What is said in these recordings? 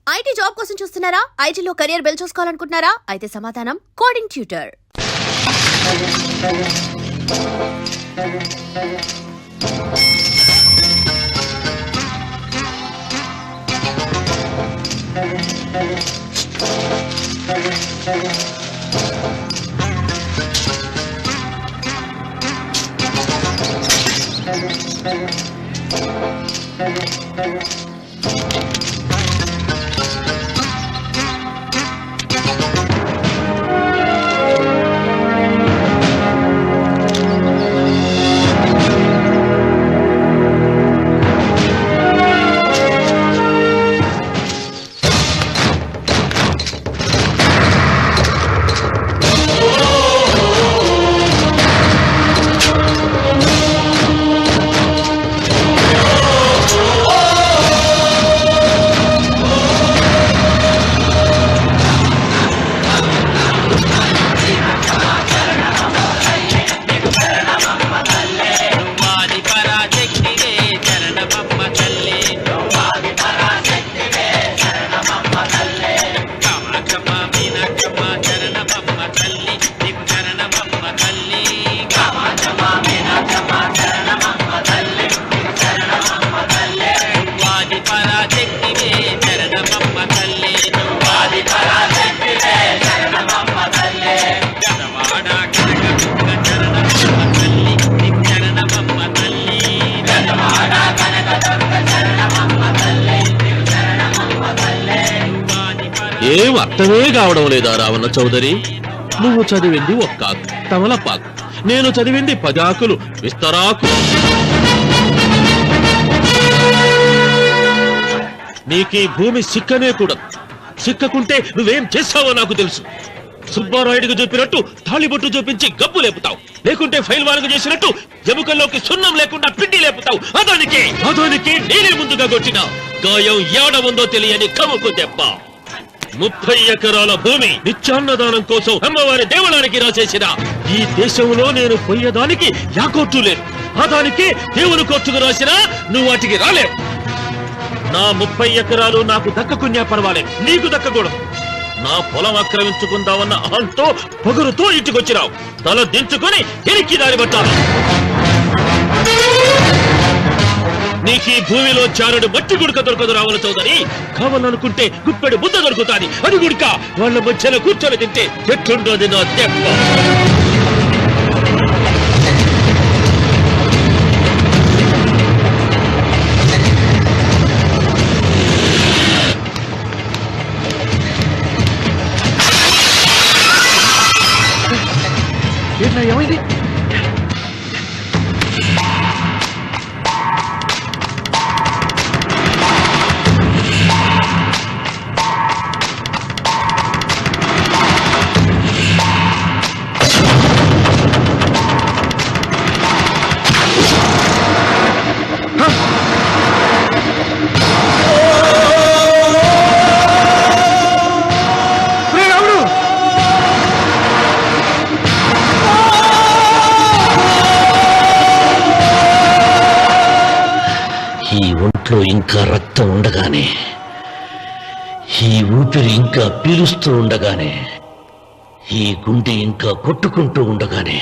IT job కోసం చూస్తున్నారా? ఐటీలో కెరియర్ బిల్డ్ చూసుకోవాలనుకుంటున్నారా? అయితే సమాధానం కోడింగ్ ట్యూటర్. ఏం అర్థమే కావడం లేదా రావణ చౌదరి? నువ్వు చదివింది ఒక్కాకు తమలపాకు, నేను చదివింది 10 ఆకులు విస్తరాకు. నీకీ భూమి సిక్కనే కూడదు. సిక్కకుంటే నువ్వేం చేస్తావో నాకు తెలుసు. సుబ్బారాయుడికి చూపినట్టు తాళిబొట్టు చూపించి గబ్బు లేపుతావు, లేకుంటే ఫైల్ వారికి చేసినట్టు ఎముకల్లోకి సున్నం లేకుండా పిండి లేపుతావు. అదానికి నేనే ముందుగా కొట్టిన గాయం ఏడ ఉందో తెలియని కముకు దెబ్బ. 30 ఎకరాల భూమి నిత్యాన్నదానం కోసం అమ్మవారి దేవాలయానికి రాసేసిన ఈ దేశంలో నేను పోయేదానికి యాకోర్టు లేదు. అదానికి దేవుని కోర్టుకు రాసినా నువ్వు వాటికి రాలేవు. నా 30 ఎకరాలు నాకు దక్కకున్నా పర్వాలేదు, నీకు దక్కకూడదు. నా పొలం ఆక్రమించుకుందామన్న అహంతో పొగరుతో ఇంటికొచ్చినావు. తల దించుకొని ఎనికి దారి పట్టాలి. నీకీ భూమిలో చారుడు మట్టి గుడక దొరకదు రావణ చౌదరి. కావాలనుకుంటే గుప్పెడు బుద్ధ దొరుకుతాది. అది గుడక వాళ్ళ మధ్యలో కూర్చొని తింటే ఎట్లుండోది నా దెబ్బ. ఏమైంది? ఇంకా రక్తం ఉండగానే, ఈ ఊపిరి ఇంకా పీలుస్తూ ఉండగానే, ఈ గుండె ఇంకా కొట్టుకుంటూ ఉండగానే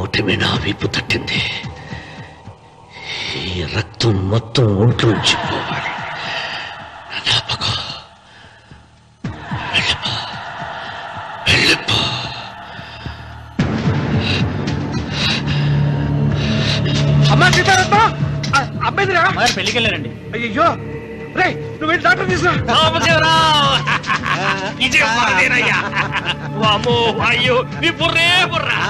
ఓటమి నా వీపు తట్టింది. ఈ రక్తం మొత్తం ఒంట్లోంచి పోవాలి. వెళ్ళిపో. అమ్మా సీతారత్న, అబ్బాయిరా పెళ్లికి వెళ్ళారండి. అయ్యో రే, నువ్వు వెళ్ళి డాక్టర్ తీసుకురా. అయ్యో నీ బుర్రే బుర్రా.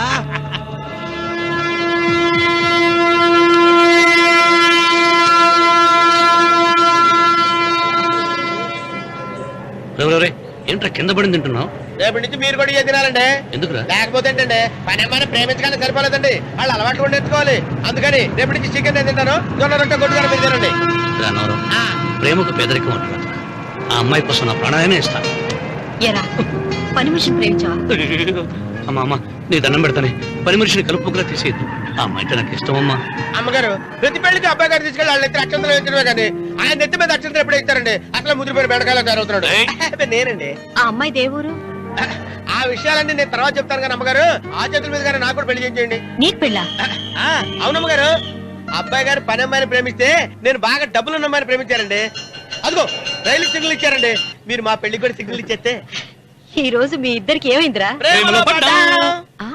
ఏంట్రా కింద పడింది తింటున్నావు? రేపటి నుంచి మీరు కూడా తినాలండి. ఎందుకురా? లేకపోతే ఏంటండి, పని అమ్మాయిని ప్రేమించగానే సరిపోలేదండి, వాళ్ళు అలవాట్లు కూడా నేర్చుకోవాలి. అందుకని రేపటి నుంచి చికెన్ నేను తింటాను, జొన్న రొట్టె కొట్టుగా మీరు తినండి. ప్రేమకు పెదరికం అంటారు. ఆ అమ్మాయి కోసం నా ప్రాణాయమే ఇస్తాను. పని మనిషిని ప్రేమించావా? అమ్మా నీ దండం పెడతానే, పని మనిషిని కలుపుకులా తీసేయద్దు. ఆ అమ్మాయి నాకు ఇష్టమమ్మా. అమ్మగారు ప్రతి పెళ్లికి అబ్బాయి గారు తీసుకెళ్ళి వాళ్ళ ఎత్తి అక్షంతలు వేయించడమే కానీ ఆయన నెత్తి మీద అక్షంతలు ఎప్పుడు ఇస్తారండి? అసలు ముద్దుపోయిన బెడకాయలో తయారవుతున్నాడు. అబ్బే, నేనండి. ఆ అమ్మాయి దేవురు ఆ విషయాలన్నీ నేను తర్వాత చెప్తాను కానీ అమ్మగారు ఆ చేతుల మీద కానీ నాకు కూడా పెళ్లి చేయండి. నీకు పెళ్ళా? అవునమ్మగారు, అబ్బాయి గారు పని అమ్మాయిని ప్రేమిస్తే నేను బాగా డబ్బులున్న అమ్మాయిని ప్రేమించారండి. అదిగో రైలు సిగ్నల్ ఇచ్చారండి. మీరు మా పెళ్లికి కూడా సిగ్నల్ ఇచ్చేస్తే ఈ రోజు మీ ఇద్దరికి ఏమైందిరా? ప్రేమలో పడ్డాం. ఆ?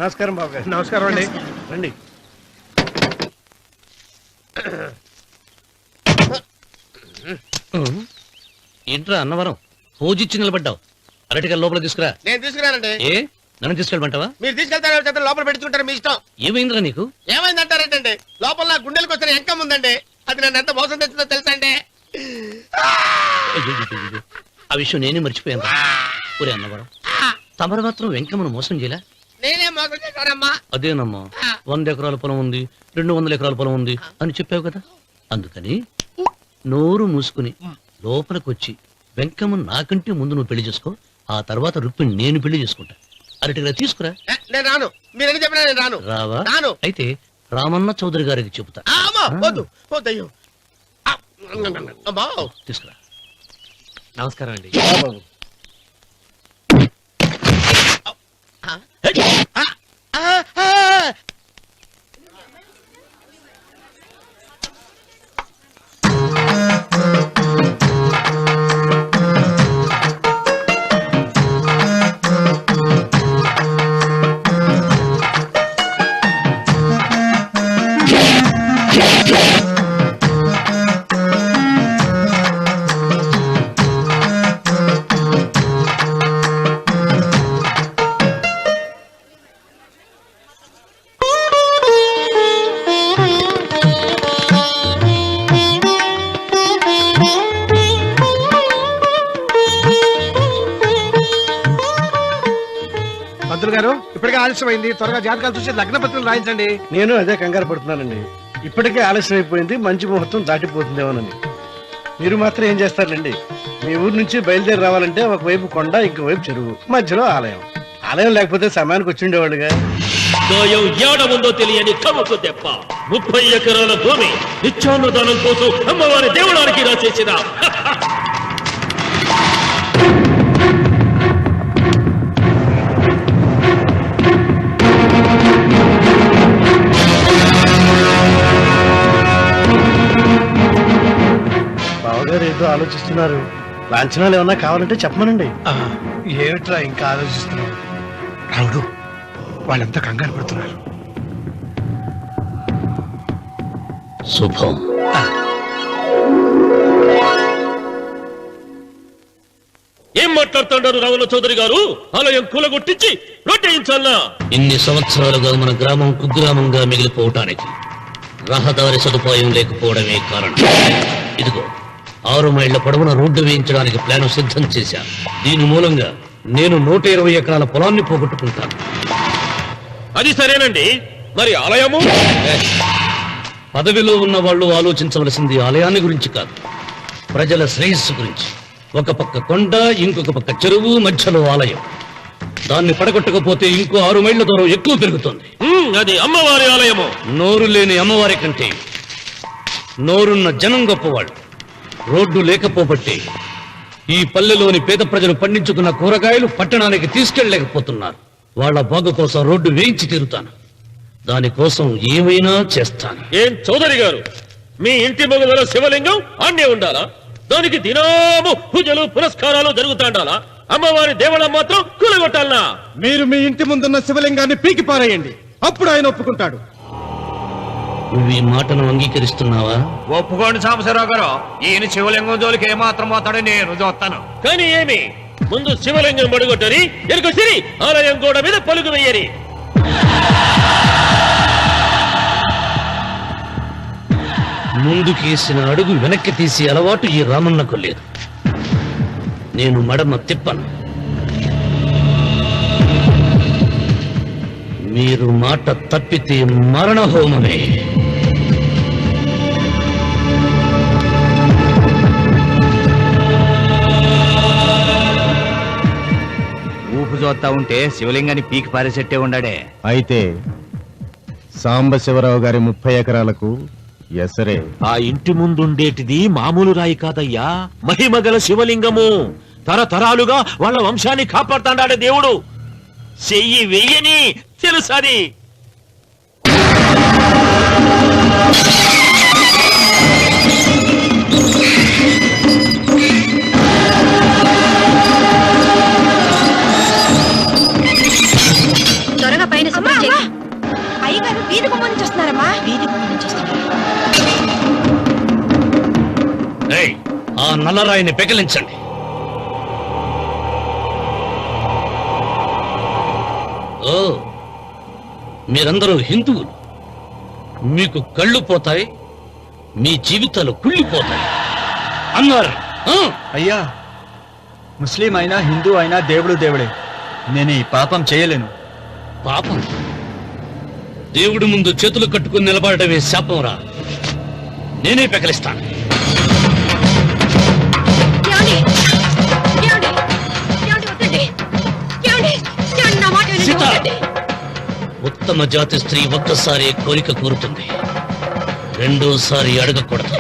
నమస్కారం బాబు గారు. నమస్కారం అండి. రండి. ఏంట్రా అన్నవరం పూజిచ్చి నిలబడ్డావు? అరటిగా లోపల తీసుకురా. నేను తీసుకురానండి. ఏ నన్ను తీసుకెళ్ళమంటావా? మీరు తీసుకెళ్తారో చేత లోపల పెట్టుకుంటారు, మీ ఇష్టం. ఏమైందిరా నీకు? ఏమైందంటారేంటండి? లోపల నా గుండెలకు వచ్చిన ఎంకం ఉందండి. అది నన్ను ఎంత మోసం తెచ్చిందో తెలుసా అండి? అయ్యో, ఆ విషయం నేనే మర్చిపోయాను. ఒరే అన్నవరం, తమరు మాత్రం వెంకమ్మను మోసం చేయలే? నేనే మోసం చేశానమ్మా. అదేనమ్మా, 100 ఎకరాల పొలం ఉంది, 200 ఎకరాల పొలం ఉంది అని చెప్పావు కదా. అందుకని నోరు మూసుకుని లోపలికొచ్చి వెంకమ్మ నాకంటే ముందు నువ్వు పెళ్లి చేసుకో. ఆ తర్వాత రుక్మిణి నేను పెళ్లి చేసుకుంటా. అరటిగా తీసుకురా. నేను రాను. మీరని చెప్పినా నేను రాను. రావా? రాను. అయితే రామన్న చౌదరి గారికి చెబుతా. అమ్మా, వద్దు వద్దయ్యో. అమ్మా, తీసుకురా. నమస్కారం అండి. పంతులు గారు, ఇప్పటికే ఆలస్యమైంది. త్వరగా జాతకాలు చూసి లగ్న పత్రికలు రాయించండి. నేను అదే కంగారు పడుతున్నానండి. ఇప్పటికే ఆలస్యం అయిపోయింది, మంచి ముహూర్తం దాటిపోతుందేమోనని. మీరు మాత్రం ఏం చేస్తారండి? మీ ఊరు నుంచి బయలుదేరి రావాలంటే ఒకవైపు కొండ, ఇంకోవైపు చెరువు, మధ్యలో ఆలయం. ఆలయం లేకపోతే సమయానికి వచ్చి ఉండేవాడుగా. గాయం ఏడ ఉందో తెలియని కముకు దెబ్బ. 30 ఎకరాల భూమి నిత్యాన్నదానం కోసం అమ్మవారి దేవుడానికి రాసేసిన బావగారు ఏదో ఆలోచిస్తున్నారు. లాంఛనాలు ఏమన్నా కావాలంటే చెప్పమనండి. ఏమిట్రా ఇంకా ఆలోచిస్తున్నావు? రావుడు, వాళ్ళంతా కంగారు పడుతున్నారు. శుభం. ఏం మాట్లాడుతున్నారు రావణ చౌదరి గారు? ఆలయం కూలగొట్టించి రొట్టేయించాలా? ఇన్ని సంవత్సరాలుగా మన గ్రామం కుగ్రామంగా మిగిలిపోవటానికి రహదారి సదుపాయం లేకపోవడమే కారణం. ఇదిగో 6 మైళ్ల పొడవున రోడ్డు వేయించడానికి ప్లాన్ సిద్ధం చేశాను. దీని మూలంగా నేను 120 ఎకరాల పొలాన్ని పోగొట్టుకుంటాను. అది సరేనండి, మరి ఆలయము? పదవిలో ఉన్న వాళ్ళు ఆలోచించవలసింది ఆలయాన్ని గురించి కాదు, ప్రజల శ్రేయస్సు గురించి. ఒక పక్క కొండ, ఇంకొక పక్క చెరువు, మధ్యలో ఆలయం. దాన్ని పడగొట్టకపోతే ఇంకో 6 మైళ్ల దూరం ఎక్కువ పెరుగుతుంది. అది అమ్మవారి ఆలయము. నోరు లేని అమ్మవారి కంటే నోరున్న జనం గొప్పవాళ్ళు. రోడ్డు లేకపోబట్టే ఈ పల్లెలోని పేద ప్రజలు పండించుకున్న కూరగాయలు పట్టణానికి తీసుకెళ్లలేకపోతున్నారు. వాళ్ళ బాగు కోసం రోడ్డు వేయించి తీరుతాను. దానికోసం ఏమైనా చేస్తాను. ఏం చౌదరి గారు, మీ ఇంటి మొగల శివలింగం ఆన్నే ఉండాలా? దానికి దినాము పూజలు పురస్కారాలు జరుగుతాండాలా? అమ్మవారి దేవళం మాత్రం కూలగొట్టాలనా? మీరు మీ ఇంటి ముందున్న శివలింగాన్ని పీకి పారేయండి, అప్పుడు ఆయన ఒప్పుకుంటాడు. నువ్వు ఈ మాటను అంగీకరిస్తున్నావా? ఒప్పుకోండి సాంబశివరావు గారు. ఈయన శివలింగం జోలికి ఏమాత్రం పోతాడో నేను చూస్తాను. కానీ ఏమి, ముందు శివలింగం పడుగొట్టరి, ఎరుకొసిరి ఆలయం గోడ మీద పలుకు వెయ్యరి. ముందుకేసిన అడుగు వెనక్కి తీసి అలవాటు ఈ రామన్నకు లేదు. నేను మడమ తిప్పను. మీరు మాట తప్పితే మరణ హోమమే. ఊపు చూస్తా ఉంటే శివలింగాన్ని పీకి పారేసెట్టే ఉండాడే. అయితే సాంబశివరావు గారి 30 ఎకరాలకు ఎసరే. ఆ ఇంటి ముందుండేటిది మామూలు రాయి కాదయ్యా, మహిమగల శివలింగము. తరతరాలుగా వాళ్ళ వంశాన్ని కాపాడుతాడాడే దేవుడు. చెయ్యి వెయ్యని తెలుసది. త్వరగా పైన శుభ్రం చెయ్యి. అయ్యగారు వీధి గుమ్మం నుంచి వస్తున్నారమ్మా. వీధి గుమ్మం నుంచి వస్తున్నారు. ఏయ్, ఆ నల్లరాయిని పెకిలించండి. ఓ, మీరందరూ హిందువులు. మీకు కళ్ళు పోతాయి, మీ జీవితాలు కుళ్ళిపోతాయి అన్నారు. అయ్యా, ముస్లిం అయినా హిందూ అయినా దేవుడు దేవుడే. నేను ఈ పాపం చేయలేను. పాపం? దేవుడి ముందు చేతులు కట్టుకుని నిలబడటమే శాపం రా. నేనే పెకలిస్తాను. సీత, ఉత్తమ జాతి స్త్రీ ఒక్కసారి కోరిక కోరుతుంది, రెండోసారి అడగకూడదు.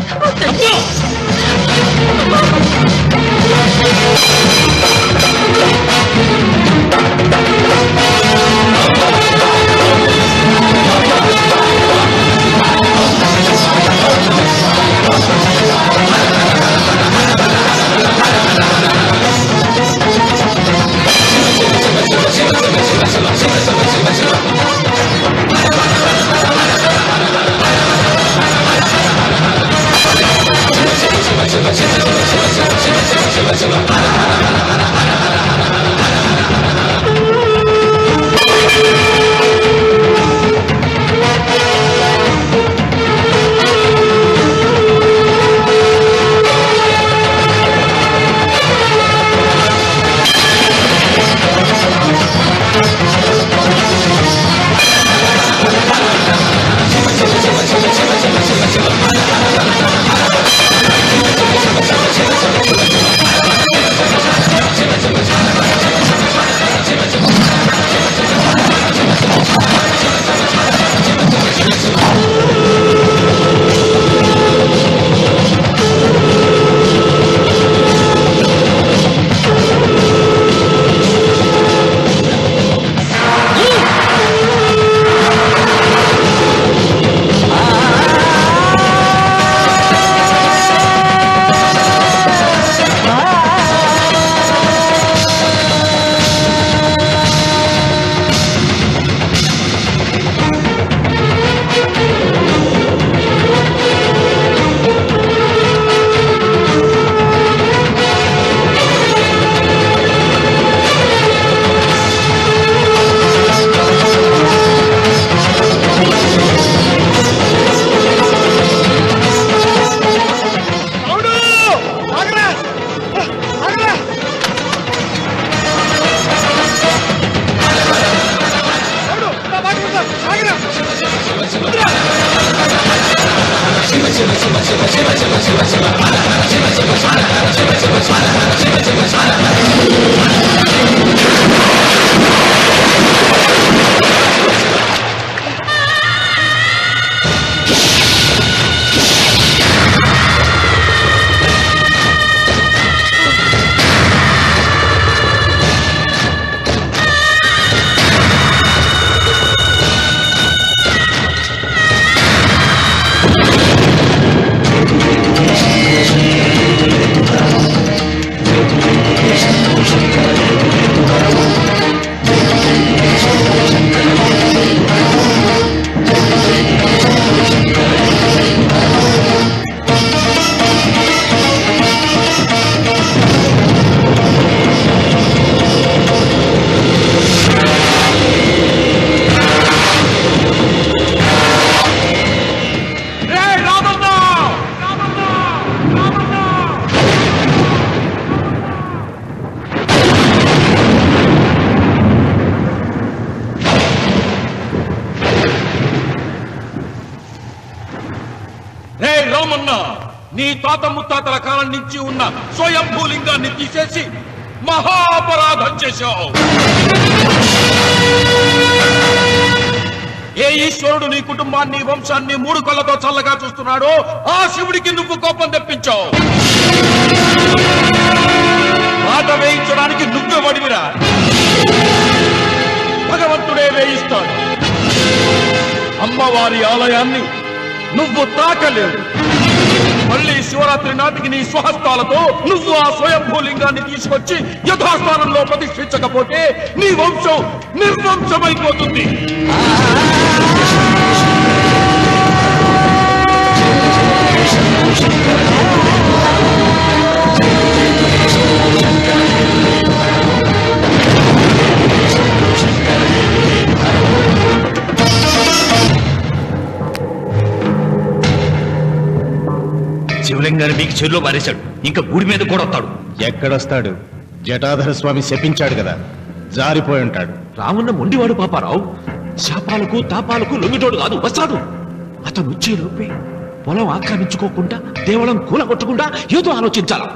రామన్న, నీ తాత ముత్తాతల కాలం నుంచి ఉన్న స్వయంభూలింగాన్ని తీసేసి మహాపరాధం చేశావు. ఏ ఈశ్వరుడు నీ కుటుంబాన్ని వంశాన్ని 3 కళ్ళతో చల్లగా చూస్తున్నాడో ఆ శివుడికి నువ్వు కోపం తెప్పించావు. మాట వేయించడానికి నువ్వే వడివిరా. భగవంతుడే వేయిస్తాడు. అమ్మవారి ఆలయాన్ని నువ్వు తాకలేవు. మళ్ళీ శివరాత్రి నాటికి నీ స్వహస్తాలతో నువ్వు ఆ స్వయంభూలింగాన్ని తీసుకొచ్చి యథాస్థానంలో ప్రతిష్ఠించకపోతే నీ వంశం నిర్వంశమైపోతుంది. శివలింగాన్ని మీకు చెరులో మారేశాడు. ఇంకా గుడి మీద కూడా వస్తాడు. ఎక్కడొస్తాడు? జటాధర స్వామి శపించాడు కదా, జారిపోయి ఉంటాడు. రామున్న మొండివాడు పాపారావు. శాపాలకు తాపాలకు లొంగిటోడు కాదు, వస్తాడు. అతను వచ్చే లోపే పొలం ఆక్రమించుకోకుండా దేవళం కూలగొట్టకుండా ఏదో ఆలోచించాలా.